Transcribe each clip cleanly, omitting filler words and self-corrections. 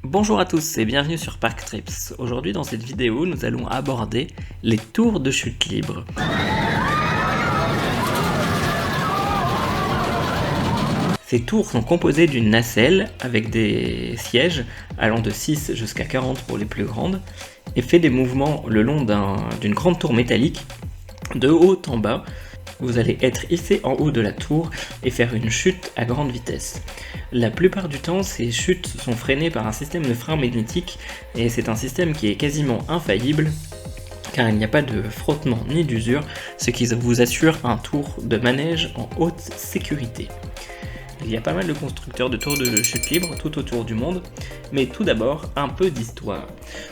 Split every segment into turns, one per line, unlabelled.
Bonjour à tous et bienvenue sur Park Trips. Aujourd'hui dans cette vidéo, nous allons aborder les tours de chute libre. Ces tours sont composées d'une nacelle avec des sièges allant de 6 jusqu'à 40 pour les plus grandes et fait des mouvements le long d'une grande tour métallique de haut en bas. Vous allez être hissé en haut de la tour et faire une chute à grande vitesse. La plupart du temps, ces chutes sont freinées par un système de frein magnétique et c'est un système qui est quasiment infaillible car il n'y a pas de frottement ni d'usure, ce qui vous assure un tour de manège en haute sécurité. Il y a pas mal de constructeurs de tours de chute libre tout autour du monde, mais tout d'abord un peu d'histoire.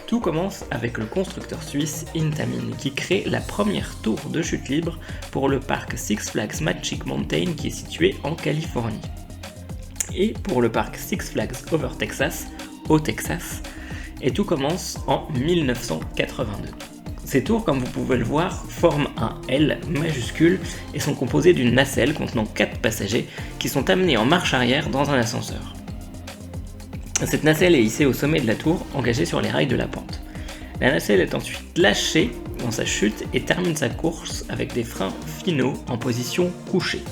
Tout commence avec le constructeur suisse Intamin qui crée la première tour de chute libre pour le parc Six Flags Magic Mountain qui est situé en Californie. Et pour le parc Six Flags Over Texas, au Texas, et tout commence en 1982. Ces tours, comme vous pouvez le voir, forment un L majuscule et sont composées d'une nacelle contenant 4 passagers qui sont amenés en marche arrière dans un ascenseur. Cette nacelle est hissée au sommet de la tour, engagée sur les rails de la pente. La nacelle est ensuite lâchée dans sa chute et termine sa course avec des freins finaux en position couchée.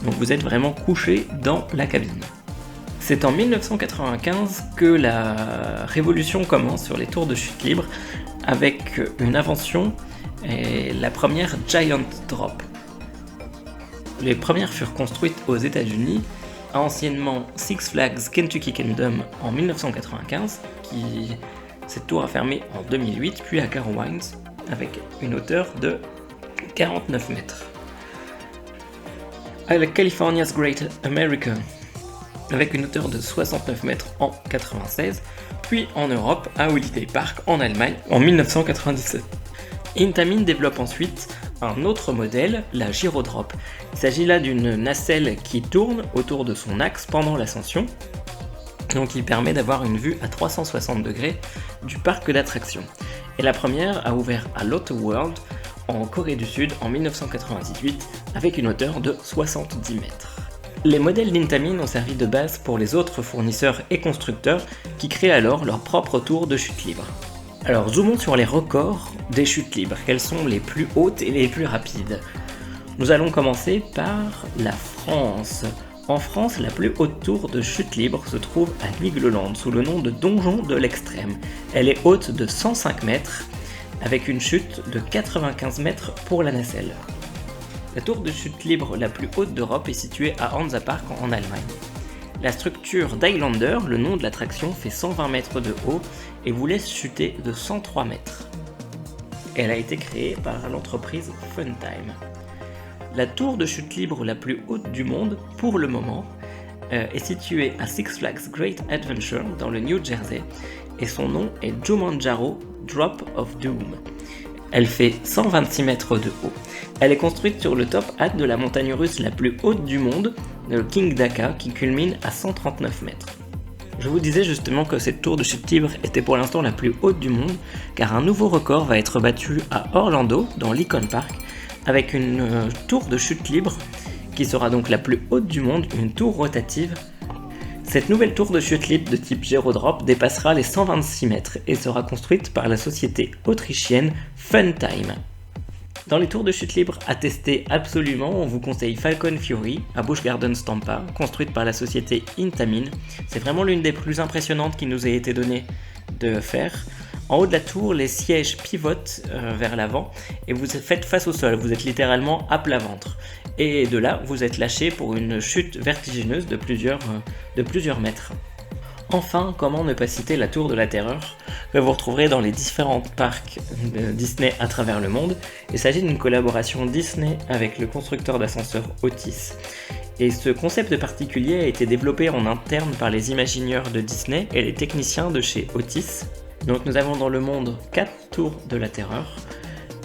Donc vous êtes vraiment couché dans la cabine. C'est en 1995 que la révolution commence sur les tours de chute libre avec une invention, et la première Giant Drop. Les premières furent construites aux États-Unis, anciennement Six Flags Kentucky Kingdom en 1995, cette tour a fermé en 2008, puis à Carowinds avec une hauteur de 49 mètres. À la California's Great America avec une hauteur de 69 mètres en 96, puis en Europe à Holiday Park en Allemagne en 1997. Intamin développe ensuite un autre modèle, la Gyrodrop. Il s'agit là d'une nacelle qui tourne autour de son axe pendant l'ascension, donc il permet d'avoir une vue à 360 degrés du parc d'attractions. Et la première a ouvert à Lotte World en Corée du Sud en 1998 avec une hauteur de 70 mètres. Les modèles d'Intamin ont servi de base pour les autres fournisseurs et constructeurs qui créent alors leur propre tour de chute libre. Alors zoomons sur les records des chutes libres, quelles sont les plus hautes et les plus rapides. Nous allons commencer par la France. En France, la plus haute tour de chute libre se trouve à Nigloland sous le nom de Donjon de l'Extrême. Elle est haute de 105 mètres avec une chute de 95 mètres pour la nacelle. La tour de chute libre la plus haute d'Europe est située à Hansa Park en Allemagne. La structure d'Highlander, le nom de l'attraction, fait 120 mètres de haut et vous laisse chuter de 103 mètres. Elle a été créée par l'entreprise Funtime. La tour de chute libre la plus haute du monde, pour le moment, est située à Six Flags Great Adventure dans le New Jersey et son nom est Jumanjaro Drop of Doom. Elle fait 126 mètres de haut. Elle est construite sur le top hat de la montagne russe la plus haute du monde, le King Daka, qui culmine à 139 mètres. Je vous disais justement que cette tour de chute libre était pour l'instant la plus haute du monde, car un nouveau record va être battu à Orlando, dans l'Icon Park, avec une tour de chute libre, qui sera donc la plus haute du monde, une tour rotative. Cette nouvelle tour de chute libre de type Gyrodrop dépassera les 126 mètres et sera construite par la société autrichienne Funtime. Dans les tours de chute libre à tester absolument, on vous conseille Falcon Fury à Busch Gardens Tampa, construite par la société Intamin. C'est vraiment l'une des plus impressionnantes qui nous ait été donnée de faire. En haut de la tour, les sièges pivotent vers l'avant et vous faites face au sol, vous êtes littéralement à plat ventre. Et de là, vous êtes lâché pour une chute vertigineuse de plusieurs mètres. Enfin, comment ne pas citer la Tour de la Terreur que vous retrouverez dans les différents parcs de Disney à travers le monde. Il s'agit d'une collaboration Disney avec le constructeur d'ascenseurs Otis. Et ce concept particulier a été développé en interne par les imagineurs de Disney et les techniciens de chez Otis. Donc nous avons dans le monde 4 tours de la Terreur,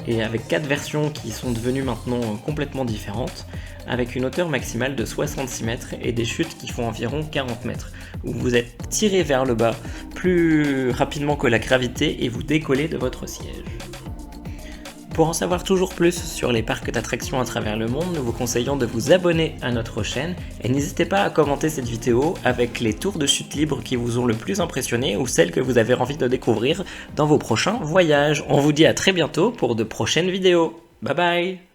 et avec 4 versions qui sont devenues maintenant complètement différentes, avec une hauteur maximale de 66 mètres et des chutes qui font environ 40 mètres, où vous êtes tiré vers le bas plus rapidement que la gravité et vous décollez de votre siège. Pour en savoir toujours plus sur les parcs d'attractions à travers le monde, nous vous conseillons de vous abonner à notre chaîne et n'hésitez pas à commenter cette vidéo avec les tours de chute libre qui vous ont le plus impressionné ou celles que vous avez envie de découvrir dans vos prochains voyages. On vous dit à très bientôt pour de prochaines vidéos. Bye bye!